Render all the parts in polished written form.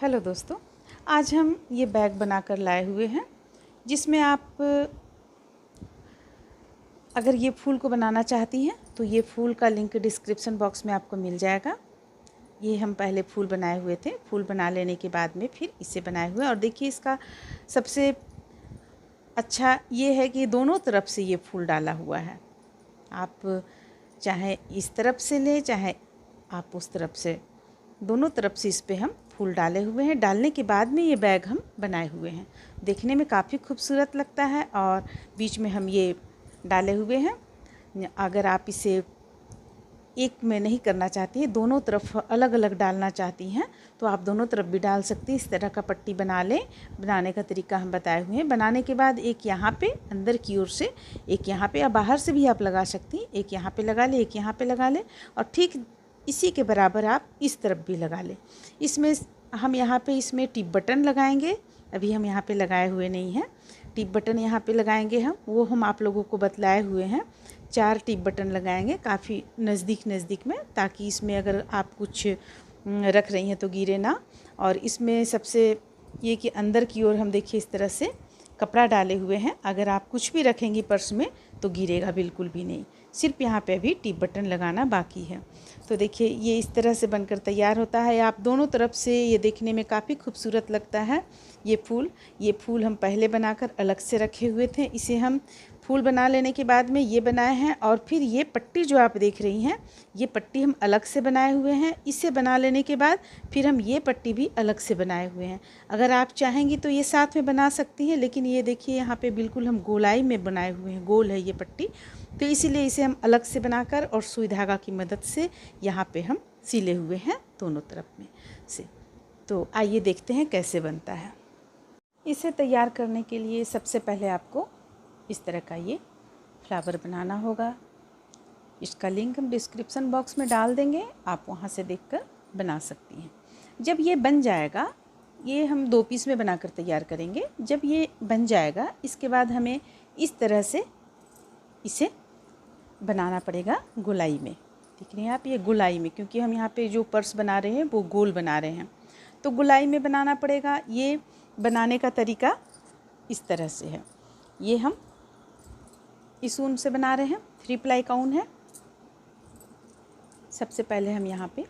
Hello दोस्तों, आज हम ये बैग बनाकर लाए हुए हैं जिसमें आप अगर ये फूल को बनाना चाहती हैं तो ये फूल का लिंक डिस्क्रिप्शन बॉक्स में आपको मिल जाएगा। ये हम पहले फूल बनाए हुए थे, फूल बना लेने के बाद में फिर इसे बनाए हुए। और देखिए इसका सबसे अच्छा ये है कि दोनों तरफ से ये फूल डाला हुआ है। आप चाहे इस तरफ से लें चाहे आप उस तरफ से, दोनों तरफ से इस पे हम फूल डाले हुए हैं। डालने के बाद में ये बैग हम बनाए हुए हैं। देखने में काफ़ी खूबसूरत लगता है और बीच में हम ये डाले हुए हैं। अगर आप इसे एक में नहीं करना चाहती हैं, दोनों तरफ अलग अलग डालना चाहती हैं तो आप दोनों तरफ भी डाल सकती हैं। इस तरह का पट्टी बना लें। बनाने का तरीका हम बताए हुए हैं। बनाने के बाद एक यहाँ पे अंदर की ओर से, एक यहाँ पे, या बाहर से भी आप लगा सकती हैं। एक यहाँ पे लगा लें, एक यहाँ पे लगा लें और ठीक इसी के बराबर आप इस तरफ भी लगा लें। इसमें हम यहाँ पे इसमें टिप बटन लगाएंगे। अभी हम यहाँ पे लगाए हुए नहीं हैं। टिप बटन यहाँ पे लगाएंगे हम, वो हम आप लोगों को बतलाए हुए हैं। 4 टिप बटन लगाएंगे काफ़ी नज़दीक में, ताकि इसमें अगर आप कुछ रख रही हैं तो गिरे ना। और इसमें सबसे ये कि अंदर की ओर हम देखिए इस तरह से कपड़ा डाले हुए हैं। अगर आप कुछ भी रखेंगी पर्स में तो गिरेगा बिल्कुल भी नहीं। सिर्फ यहाँ पे अभी टिप बटन लगाना बाकी है। तो देखिए ये इस तरह से बनकर तैयार होता है। आप दोनों तरफ से ये देखने में काफ़ी खूबसूरत लगता है। ये फूल हम पहले बनाकर अलग से रखे हुए थे। इसे हम फूल बना लेने के बाद में ये बनाए हैं। और फिर ये पट्टी जो आप देख रही हैं, ये पट्टी हम अलग से बनाए हुए हैं। इसे बना लेने के बाद फिर हम ये पट्टी भी अलग से बनाए हुए हैं। अगर आप चाहेंगी तो ये साथ में बना सकती हैं, लेकिन ये देखिए यहाँ पे बिल्कुल हम गोलाई में बनाए हुए हैं, गोल है ये पट्टी। तो इसीलिए इसे हम अलग से बनाकर और सुई धागा की मदद से यहाँ पे हम सिले हुए हैं दोनों तरफ में से। तो आइए देखते हैं कैसे बनता है। इसे तैयार करने के लिए सबसे पहले आपको इस तरह का ये फ्लावर बनाना होगा। इसका लिंक हम डिस्क्रिप्शन बॉक्स में डाल देंगे, आप वहाँ से देखकर बना सकती हैं। जब ये बन जाएगा, ये हम 2 पीस में बनाकर तैयार करेंगे। जब ये बन जाएगा, इसके बाद हमें इस तरह से इसे बनाना पड़ेगा गोलाई में। देख रहे हैं आप, ये गोलाई में, क्योंकि हम यहाँ पे जो पर्स बना रहे हैं वो गोल बना रहे हैं, तो गोलाई में बनाना पड़ेगा। ये बनाने का तरीका इस तरह से है। ये हम इस ऊन से बना रहे हैं, 3 प्लाई का ऊन है। सबसे पहले हम यहाँ पे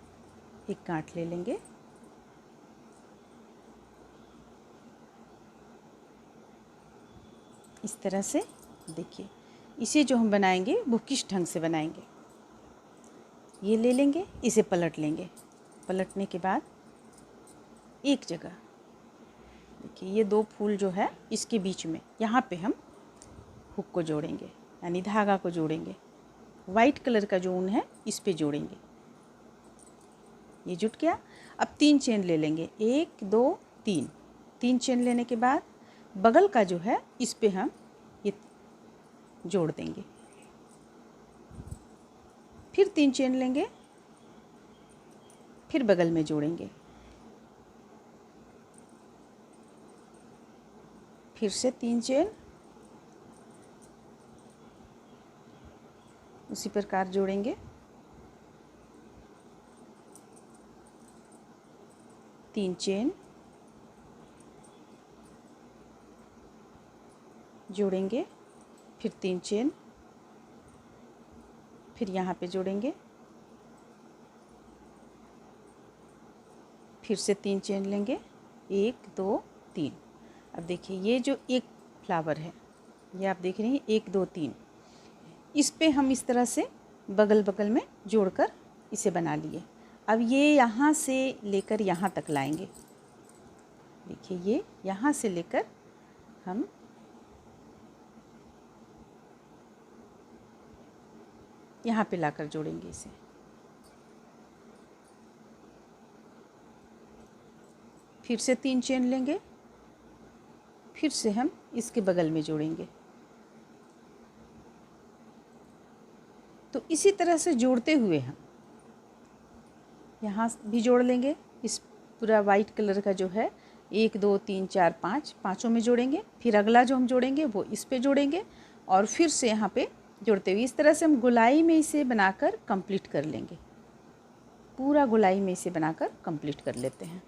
एक गांठ ले लेंगे। इस तरह से देखिए, इसे जो हम बनाएंगे वो किस ढंग से बनाएंगे। ये ले लेंगे, इसे पलट लेंगे। पलटने के बाद एक जगह देखिए, ये 2 फूल जो है इसके बीच में यहाँ पे हम हुक को जोड़ेंगे, यानी धागा को जोड़ेंगे। वाइट कलर का जो ऊन है इस पे जोड़ेंगे। ये जुट गया। अब 3 चेन ले लेंगे, 1 2 3। 3 चेन लेने के बाद बगल का जो है इस पे हम ये जोड़ देंगे। फिर 3 चेन लेंगे, फिर बगल में जोड़ेंगे। फिर से 3 चेन, उसी प्रकार जोड़ेंगे। 3 चेन जोड़ेंगे, फिर 3 चेन, फिर यहाँ पे जोड़ेंगे, फिर से 3 चेन लेंगे, 1 2 3। अब देखिए ये जो एक फ्लावर है, ये आप देख रही हैं 1 2 3, इस पे हम इस तरह से बगल बगल में जोड़कर इसे बना लिए। अब ये यहाँ से लेकर यहाँ तक लाएंगे। देखिए ये यहाँ से लेकर हम यहाँ पे लाकर जोड़ेंगे इसे। फिर से 3 चेन लेंगे, फिर से हम इसके बगल में जोड़ेंगे। तो इसी तरह से जोड़ते हुए हम यहाँ भी जोड़ लेंगे। इस पूरा वाइट कलर का जो है 1 2 3 4 5, पाँचों में जोड़ेंगे। फिर अगला जो हम जोड़ेंगे वो इस पे जोड़ेंगे और फिर से यहाँ पे जोड़ते हुए इस तरह से हम गोलाई में इसे बनाकर कंप्लीट कर लेंगे। पूरा गोलाई में इसे बनाकर कंप्लीट कर लेते हैं।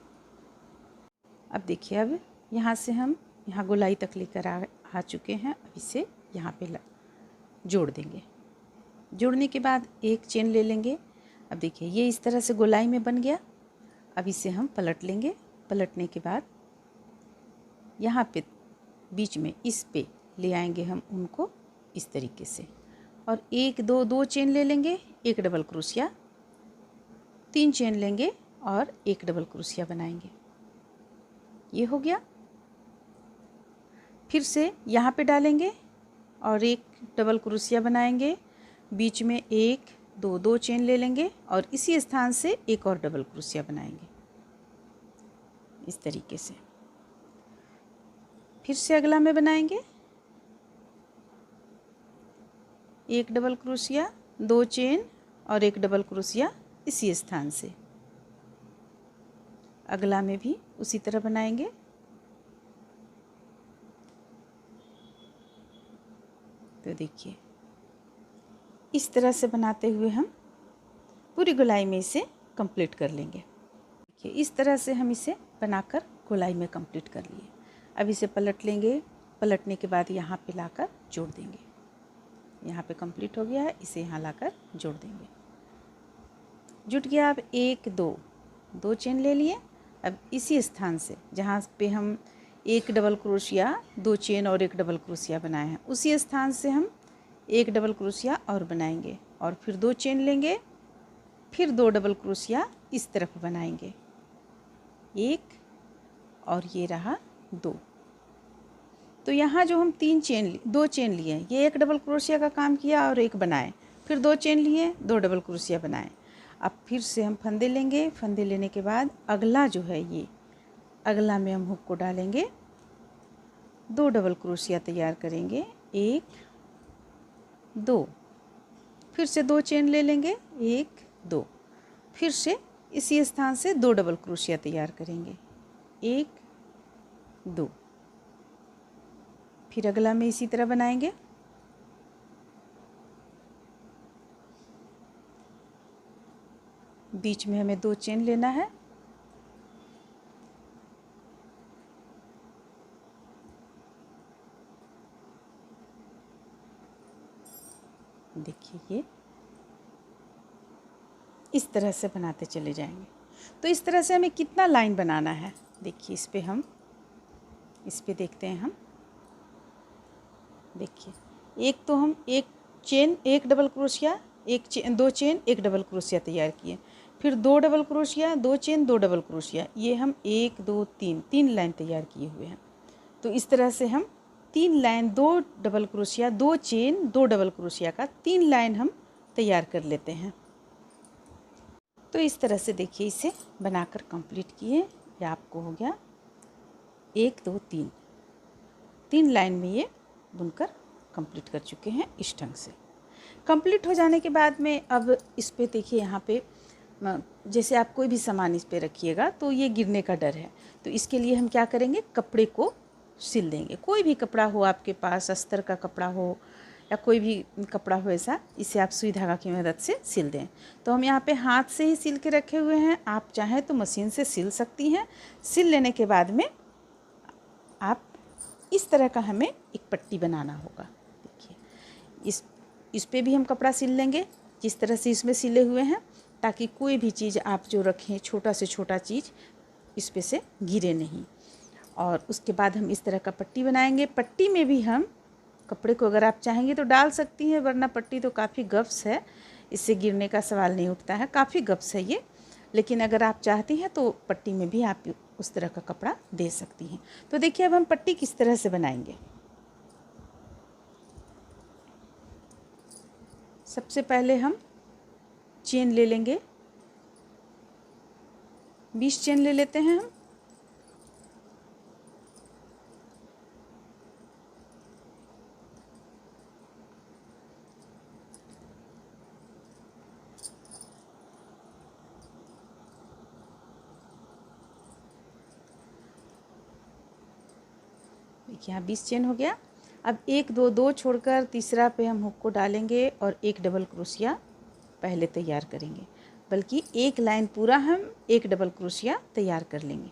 अब देखिए, अब यहाँ से हम यहाँ गोलाई तक लेकर आ चुके हैं। अब इसे यहाँ पे जोड़ देंगे। जोड़ने के बाद एक चेन ले लेंगे। अब देखिए ये इस तरह से गोलाई में बन गया। अब इसे हम पलट लेंगे। पलटने के बाद यहाँ पे बीच में इस पे ले आएंगे हम उनको इस तरीके से, और एक दो चेन ले लेंगे, एक डबल क्रोशिया, 3 चेन लेंगे और एक डबल क्रोशिया बनाएंगे। ये हो गया। फिर से यहाँ पे डालेंगे और एक डबल क्रोशिया बनाएंगे। बीच में एक दो चेन ले लेंगे और इसी स्थान से एक और डबल क्रोशिया बनाएंगे इस तरीके से। फिर से अगला में बनाएंगे, एक डबल क्रोशिया, 2 चेन और एक डबल क्रोशिया इसी स्थान से। अगला में भी उसी तरह बनाएंगे। तो देखिए इस तरह से बनाते हुए हम पूरी गोलाई में इसे कंप्लीट कर लेंगे। देखिए इस तरह से हम इसे बनाकर गोलाई में कंप्लीट कर लिए। अब इसे पलट लेंगे। पलटने के बाद यहाँ पे लाकर जोड़ देंगे। यहाँ पे कंप्लीट हो गया है, इसे यहाँ लाकर जोड़ देंगे। जुट गया। अब एक दो चेन ले लिए। अब इसी स्थान से जहाँ पे हम एक डबल क्रोशिया, 2 चेन और एक डबल क्रोशिया बनाए हैं, उसी स्थान से हम एक डबल क्रोशिया और बनाएंगे और फिर 2 चेन लेंगे, फिर 2 डबल क्रोशिया इस तरफ बनाएंगे, एक और ये रहा 2। तो यहाँ जो हम 2 चेन लिए, ये एक डबल क्रोशिया का काम किया और एक बनाए, फिर 2 चेन लिए, 2 डबल क्रोशिया बनाए। अब फिर से हम फंदे लेंगे। फंदे लेने के बाद अगला जो है ये अगला में हम हुक को डालेंगे, 2 डबल क्रोशिया तैयार करेंगे, 1 2, फिर से 2 चेन ले लेंगे, 1 2, फिर से इसी स्थान से 2 डबल क्रोशिया तैयार करेंगे, 1 2, फिर अगला में इसी तरह बनाएंगे। बीच में हमें 2 चेन लेना है, देखिए ये इस तरह से बनाते चले जाएंगे। तो इस तरह से हमें कितना लाइन बनाना है, देखिए इस पे देखते हैं हम। देखिए एक तो हम एक चेन, एक डबल क्रोशिया, 2 चेन, एक डबल क्रोशिया तैयार किए, फिर 2 double crochet, 2 chain, 2 double crochet, ये हम 1 2 3 लाइन तैयार किए हुए हैं। तो इस तरह से हम 3 line, 2 double crochet, 2 chain, 2 double crochet का 3 लाइन हम तैयार कर लेते हैं। तो इस तरह से देखिए इसे बनाकर कंप्लीट किए। ये आपको हो गया 1 2 3 लाइन में ये बुनकर कंप्लीट कर चुके हैं इस ढंग से। कंप्लीट हो जाने के बाद में अब इस पे देखिए, यहाँ पे जैसे आप कोई भी सामान इस पे रखिएगा तो ये गिरने का डर है। तो इसके लिए हम क्या करेंगे, कपड़े को सिल देंगे। कोई भी कपड़ा हो आपके पास, अस्तर का कपड़ा हो या कोई भी कपड़ा हो ऐसा, इसे आप सुई धागा की मदद से सिल दें। तो हम यहाँ पे हाथ से ही सिल के रखे हुए हैं, आप चाहें तो मशीन से सिल सकती हैं। सिल लेने के बाद में आप इस तरह का हमें एक पट्टी बनाना होगा। देखिए इस पे भी हम कपड़ा सिल लेंगे जिस तरह से इसमें सिले हुए हैं, ताकि कोई भी चीज़ आप जो रखें, छोटा से छोटा चीज़ इस पे से गिरे नहीं। और उसके बाद हम इस तरह का पट्टी बनाएंगे। पट्टी में भी हम कपड़े को अगर आप चाहेंगे तो डाल सकती हैं, वरना पट्टी तो काफ़ी गफ्स है, इससे गिरने का सवाल नहीं उठता है, काफ़ी गफ्स है ये। लेकिन अगर आप चाहती हैं तो पट्टी में भी आप उस तरह का कपड़ा दे सकती हैं। तो देखिए अब हम पट्टी किस तरह से बनाएंगे। सबसे पहले हम चेन ले लेंगे, 20 चेन ले लेते हैं हम। देखिए यहाँ 20 चेन हो गया। अब 1 2 2 छोड़कर तीसरा पे हम हुक को डालेंगे और एक डबल क्रोशिया पहले तैयार करेंगे, बल्कि एक लाइन पूरा हम एक डबल क्रोशिया तैयार कर लेंगे।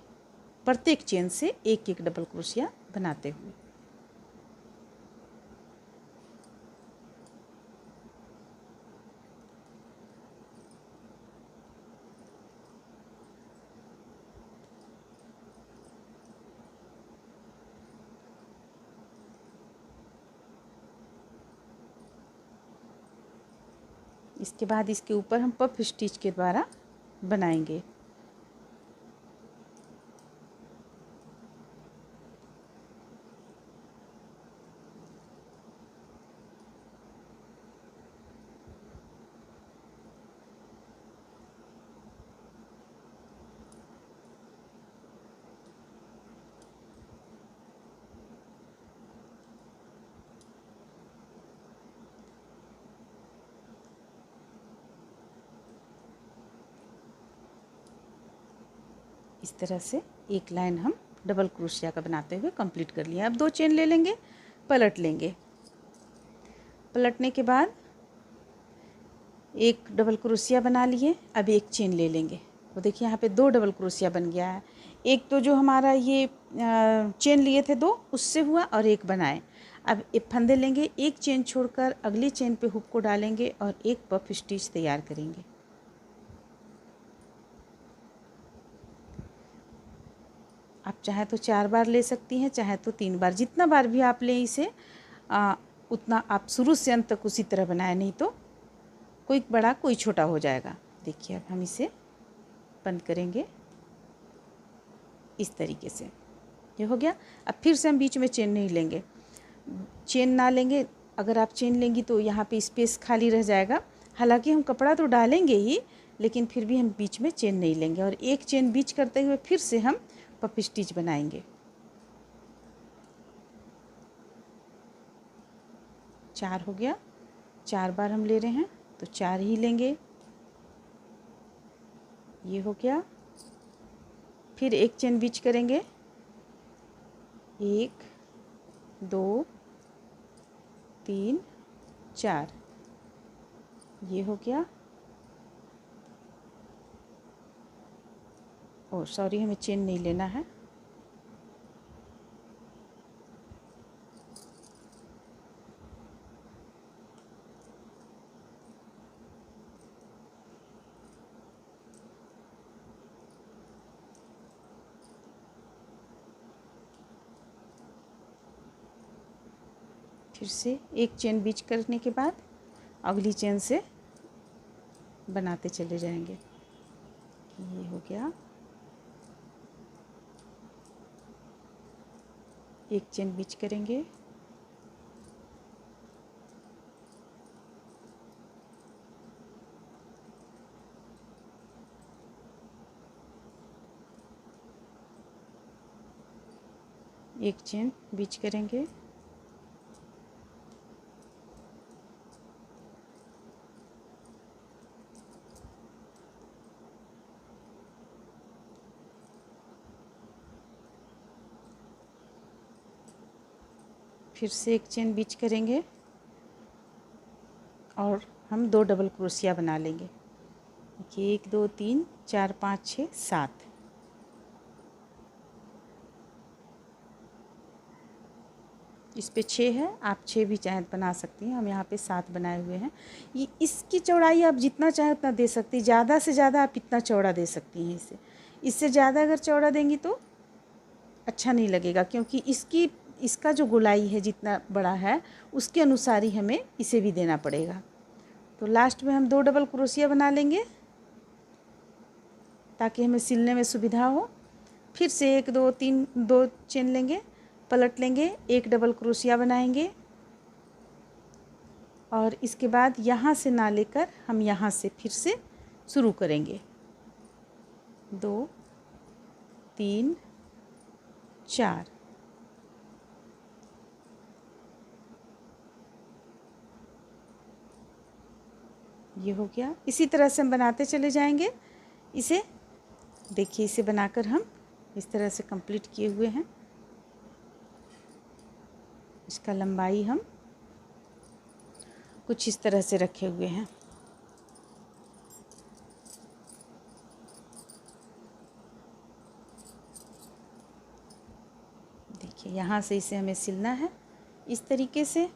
प्रत्येक चेन से एक एक डबल क्रोशिया बनाते हुए। इसके बाद इसके ऊपर हम पफ स्टिच के द्वारा बनाएंगे। इस तरह से एक लाइन हम डबल क्रोशिया का बनाते हुए कंप्लीट कर लिया। अब 2 चेन ले लेंगे, पलट लेंगे। पलटने के बाद एक डबल क्रोशिया बना लिए। अब एक चेन ले लेंगे। तो देखिए यहाँ पे 2 डबल क्रोशिया बन गया है। एक तो जो हमारा ये चेन लिए थे 2, उससे हुआ, और एक बनाए। अब एक फंदे लेंगे, एक चेन छोड़कर अगली चेन पे हुक को डालेंगे और एक पफ स्टिच तैयार करेंगे। आप चाहे तो 4 बार ले सकती हैं, चाहे तो 3 बार, जितना बार भी आप लें इसे उतना आप शुरू से अंत तक उसी तरह बनाएं, नहीं तो कोई बड़ा कोई छोटा हो जाएगा। देखिए अब हम इसे बंद करेंगे इस तरीके से। ये हो गया। अब फिर से हम बीच में चेन नहीं लेंगे। चेन ना लेंगे, अगर आप चेन लेंगी तो यहाँ पे स्पेस खाली रह जाएगा। हालांकि हम कपड़ा तो डालेंगे ही, लेकिन फिर भी हम बीच में चेन नहीं लेंगे और एक चेन बीच करते हुए फिर से हम पफ स्टिच बनाएंगे। 4 हो गया। 4 बार हम ले रहे हैं तो 4 ही लेंगे। ये हो गया। फिर एक चेन बीच करेंगे, 1 2 3 4। ये हो गया। ओह सॉरी, हमें चेन नहीं लेना है। फिर से एक चेन बीच करने के बाद अगली चेन से बनाते चले जाएंगे। ये हो गया। एक चेन बीच करेंगे, एक चेन बीच करेंगे, फिर से एक चेन बीच करेंगे और हम 2 डबल क्रोशिया बना लेंगे। देखिए 1 2 3 4 5 6 7। इस पे 6 है, आप 6 भी चाहे बना सकती हैं। हम यहाँ पे 7 बनाए हुए हैं। ये इसकी चौड़ाई आप जितना चाहे उतना दे सकती हैं। ज़्यादा से ज़्यादा आप इतना चौड़ा दे सकती हैं इसे। इससे ज़्यादा अगर चौड़ा देंगी तो अच्छा नहीं लगेगा, क्योंकि इसका जो गोलाई है जितना बड़ा है उसके अनुसार ही हमें इसे भी देना पड़ेगा। तो लास्ट में हम 2 डबल क्रोशिया बना लेंगे ताकि हमें सिलने में सुविधा हो। फिर से 1 2 3 2 चेन लेंगे, पलट लेंगे, एक डबल क्रोशिया बनाएंगे और इसके बाद यहाँ से ना लेकर हम यहाँ से फिर से शुरू करेंगे। 2 3 4। ये हो गया। इसी तरह से हम बनाते चले जाएंगे इसे। देखिए इसे बनाकर हम इस तरह से कंप्लीट किए हुए हैं। इसका लंबाई हम कुछ इस तरह से रखे हुए हैं। देखिए यहाँ से इसे हमें सिलना है इस तरीके से।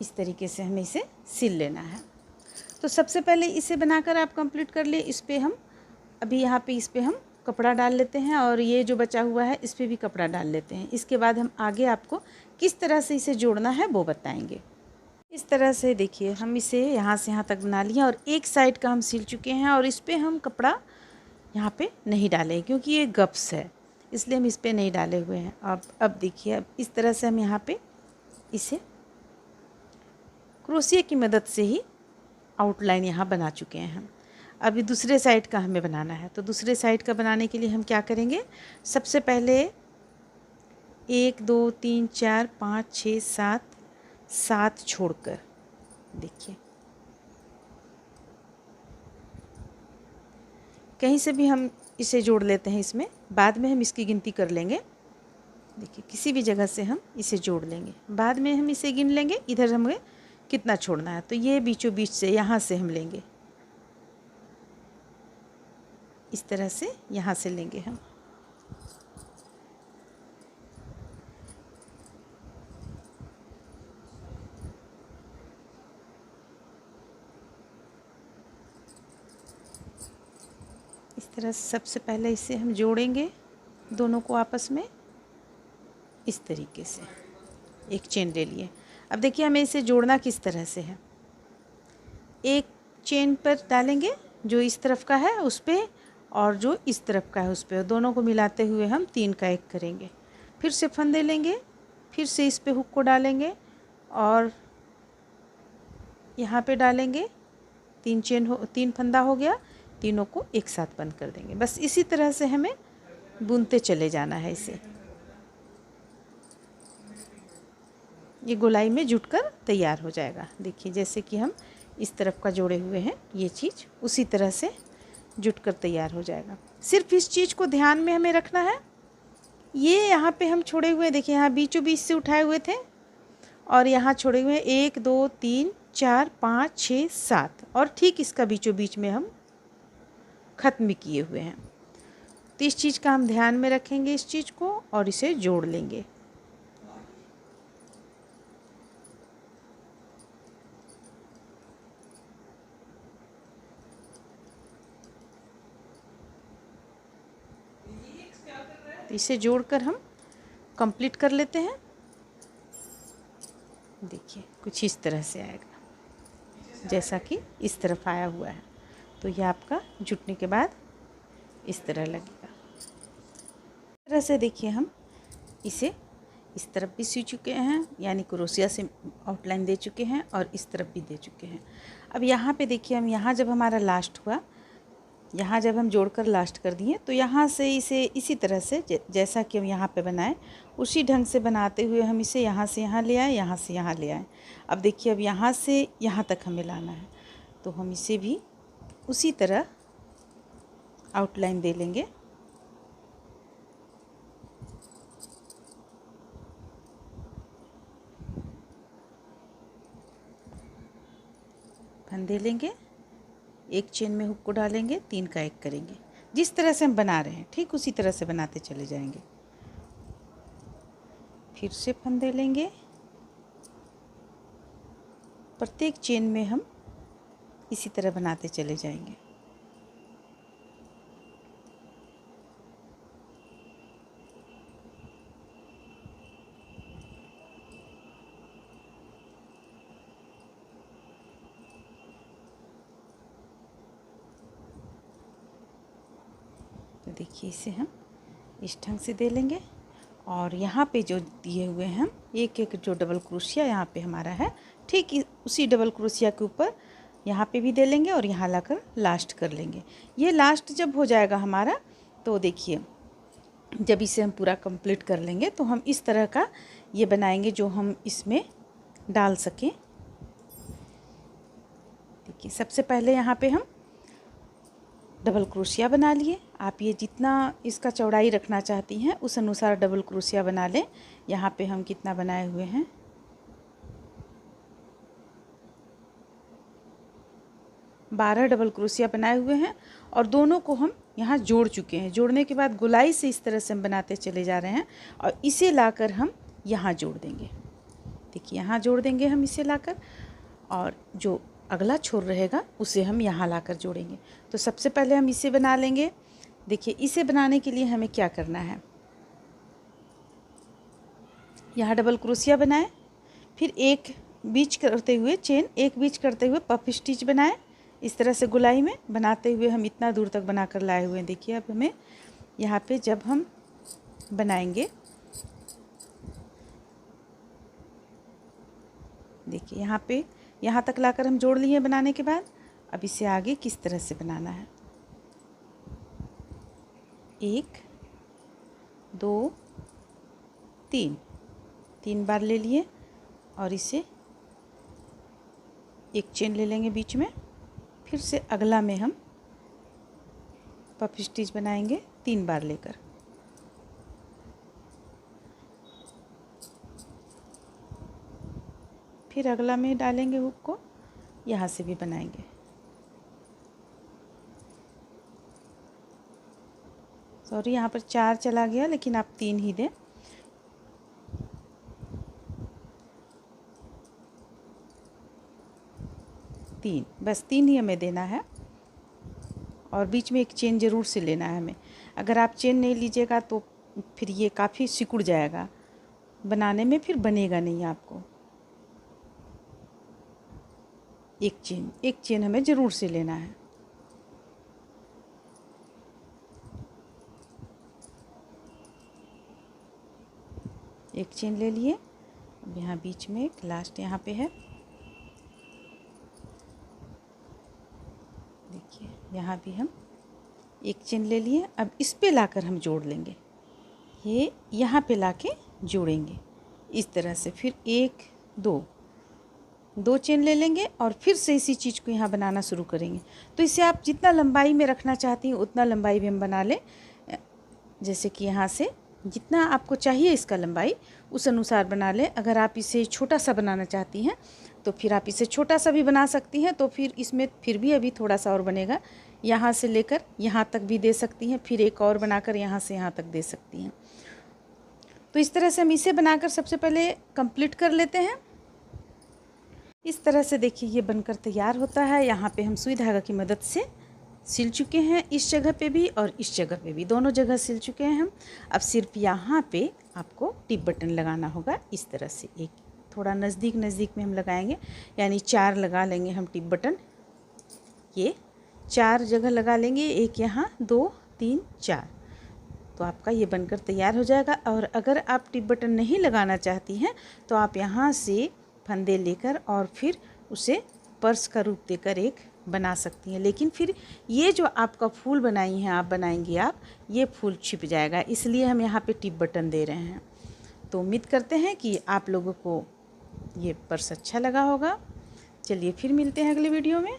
इस तरीके से हमें इसे सिल लेना है। तो सबसे पहले इसे बनाकर आप कंप्लीट कर ले। इस पे हम अभी यहाँ पे इस पे हम कपड़ा डाल लेते हैं और ये जो बचा हुआ है इस पे भी कपड़ा डाल लेते हैं। इसके बाद हम आगे आपको किस तरह से इसे जोड़ना है वो बताएंगे। इस तरह से देखिए हम इसे यहाँ से यहाँ तक बना लिया और एक साइड का हम सिल चुके हैं और इस पे हम कपड़ा यहाँ पे नहीं डाले क्योंकि ये गप्स है, इसलिए हम इस पे नहीं डाले हुए हैं। अब देखिए अब इस तरह से हम यहाँ पे इसे क्रोशिया की मदद से ही आउटलाइन यहाँ बना चुके हैं हम। अभी दूसरे साइड का हमें बनाना है, तो दूसरे साइड का बनाने के लिए हम क्या करेंगे, सबसे पहले 1 2 3 4 5 6 7 छोड़कर देखिए कहीं से भी हम इसे जोड़ लेते हैं। इसमें बाद में हम इसकी गिनती कर लेंगे। देखिए किसी भी जगह से हम इसे जोड़ लेंगे, बाद में हम इसे गिन लेंगे इधर हमें कितना छोड़ना है। तो ये बीचों बीच से यहाँ से हम लेंगे, इस तरह से यहाँ से लेंगे हम। इस तरह से सबसे पहले इसे हम जोड़ेंगे दोनों को आपस में इस तरीके से एक चेन ले लिए। अब देखिए हमें इसे जोड़ना किस तरह से है, एक चेन पर डालेंगे जो इस तरफ का है उस पर और जो इस तरफ का है उस पर, दोनों को मिलाते हुए हम 3 का 1 करेंगे। फिर से फंदे लेंगे, फिर से इस पे हुक को डालेंगे और यहाँ पे डालेंगे, 3 फंदा हो गया, तीनों को एक साथ बंद कर देंगे। बस इसी तरह से हमें बुनते चले जाना है इसे। ये गोलाई में जुटकर तैयार हो जाएगा। देखिए जैसे कि हम इस तरफ का जोड़े हुए हैं ये चीज़ उसी तरह से जुटकर तैयार हो जाएगा। सिर्फ इस चीज़ को ध्यान में हमें रखना है, ये यहाँ पे हम छोड़े हुए देखिए यहाँ बीचों बीच से उठाए हुए थे और यहाँ छोड़े हुए 1 2 3 4 5 6 7 और ठीक इसका बीचों बीच में हम ख़त्म किए हुए हैं। तो इस चीज़ का हम ध्यान में रखेंगे इस चीज़ को और इसे जोड़ लेंगे। तो इसे जोड़कर हम कंप्लीट कर लेते हैं। देखिए कुछ इस तरह से आएगा जैसा कि इस तरफ आया हुआ है। तो ये आपका जुटने के बाद इस तरह लगेगा। इस तरह से देखिए हम इसे इस तरफ भी सी चुके हैं, यानी क्रोशिया से आउटलाइन दे चुके हैं और इस तरफ भी दे चुके हैं। अब यहाँ पे देखिए हम यहाँ जब हमारा लास्ट हुआ, यहाँ जब हम जोड़कर लास्ट कर दिए तो यहाँ से इसे इसी तरह से जैसा कि हम यहाँ पे बनाए उसी ढंग से बनाते हुए हम इसे यहाँ से यहाँ ले आए, यहाँ से यहाँ ले आए। अब देखिए अब यहाँ से यहाँ तक हमें लाना है, तो हम इसे भी उसी तरह आउटलाइन दे लेंगे। फंदे लेंगे, एक चेन में हुक को डालेंगे, 3 का 1 करेंगे। जिस तरह से हम बना रहे हैं ठीक उसी तरह से बनाते चले जाएंगे। फिर से फंदे लेंगे, प्रत्येक चेन में हम इसी तरह बनाते चले जाएंगे। तो देखिए इसे हम इस ढंग से दे लेंगे और यहाँ पे जो दिए हुए हैं हम एक एक जो डबल क्रोशिया यहाँ पे हमारा है ठीक उसी डबल क्रोशिया के ऊपर यहाँ पे भी दे लेंगे और यहाँ लाकर लास्ट कर लेंगे। ये लास्ट जब हो जाएगा हमारा तो देखिए जब इसे हम पूरा कंप्लीट कर लेंगे तो हम इस तरह का ये बनाएंगे जो हम इसमें डाल सकें। देखिए सबसे पहले यहाँ पे हम डबल क्रोशिया बना लिए। आप ये जितना इसका चौड़ाई रखना चाहती हैं उस अनुसार डबल क्रोशिया बना लें। यहाँ पे हम कितना बनाए हुए हैं, 12 डबल क्रोशिया बनाए हुए हैं और दोनों को हम यहाँ जोड़ चुके हैं। जोड़ने के बाद गोलाई से इस तरह से हम बनाते चले जा रहे हैं और इसे लाकर हम यहाँ जोड़ देंगे। देखिए यहाँ जोड़ देंगे हम इसे लाकर, और जो अगला छोर रहेगा उसे हम यहाँ लाकर जोड़ेंगे। तो सबसे पहले हम इसे बना लेंगे। देखिए इसे बनाने के लिए हमें क्या करना है, यहाँ डबल क्रोशिया बनाए, फिर एक बीच करते हुए चेन, एक बीच करते हुए पफ स्टिच बनाए। इस तरह से गोलाई में बनाते हुए हम इतना दूर तक बना कर लाए हुए हैं। देखिए अब हमें यहाँ पे जब हम बनाएंगे, देखिए यहाँ पे यहाँ तक लाकर हम जोड़ लिए बनाने के बाद, अब इसे आगे किस तरह से बनाना है। 1 2 3 बार ले लिए और इसे एक चेन ले लेंगे बीच में, फिर से अगला में हम पफ स्टिच बनाएंगे 3 बार लेकर। फिर अगला में डालेंगे हुक को, यहाँ से भी बनाएंगे। सॉरी यहाँ पर 4 चला गया, लेकिन आप 3 ही दें। बस 3 ही हमें देना है और बीच में एक चेन ज़रूर से लेना है हमें। अगर आप चेन नहीं लीजिएगा तो फिर ये काफ़ी सिकुड़ जाएगा बनाने में, फिर बनेगा नहीं आपको। एक चेन हमें ज़रूर से लेना है। एक चेन ले लिए। अब यहाँ बीच में एक लास्ट यहाँ पे है, देखिए यहाँ भी हम एक चेन ले लिए। अब इस पे लाकर हम जोड़ लेंगे, ये यहाँ पे लाके जोड़ेंगे इस तरह से। फिर 1 2 चेन ले लेंगे और फिर से इसी चीज़ को यहाँ बनाना शुरू करेंगे। तो इसे आप जितना लंबाई में रखना चाहती हैं उतना लंबाई भी हम बना लें। जैसे कि यहाँ से जितना आपको चाहिए इसका लंबाई, उस अनुसार बना लें। अगर आप इसे छोटा सा बनाना चाहती हैं तो फिर आप इसे छोटा सा भी बना सकती हैं। तो फिर इसमें फिर भी अभी थोड़ा सा और बनेगा, यहाँ से लेकर यहाँ तक भी दे सकती हैं, फिर एक और बनाकर यहाँ से यहाँ तक दे सकती हैं। तो इस तरह से हम इसे बनाकर सबसे पहले कंप्लीट कर लेते हैं। इस तरह से देखिए ये बनकर तैयार होता है। यहाँ पे हम सुई धागा की मदद से सिल चुके हैं, इस जगह पे भी और इस जगह पे भी, दोनों जगह सिल चुके हैं हम। अब सिर्फ यहाँ पे आपको टिप बटन लगाना होगा इस तरह से, एक थोड़ा नज़दीक में हम लगाएंगे, यानी 4 लगा लेंगे हम टिप बटन। ये 4 जगह लगा लेंगे, एक यहाँ 2 3 4। तो आपका ये बनकर तैयार हो जाएगा। और अगर आप टिप बटन नहीं लगाना चाहती हैं तो आप यहाँ से फंदे लेकर और फिर उसे पर्स का रूप देकर एक बना सकती हैं। लेकिन फिर ये जो आपका फूल बनाई हैं आप बनाएंगी आप, ये फूल छिप जाएगा, इसलिए हम यहाँ पे टिप बटन दे रहे हैं। तो उम्मीद करते हैं कि आप लोगों को ये पर्स अच्छा लगा होगा। चलिए फिर मिलते हैं अगले वीडियो में।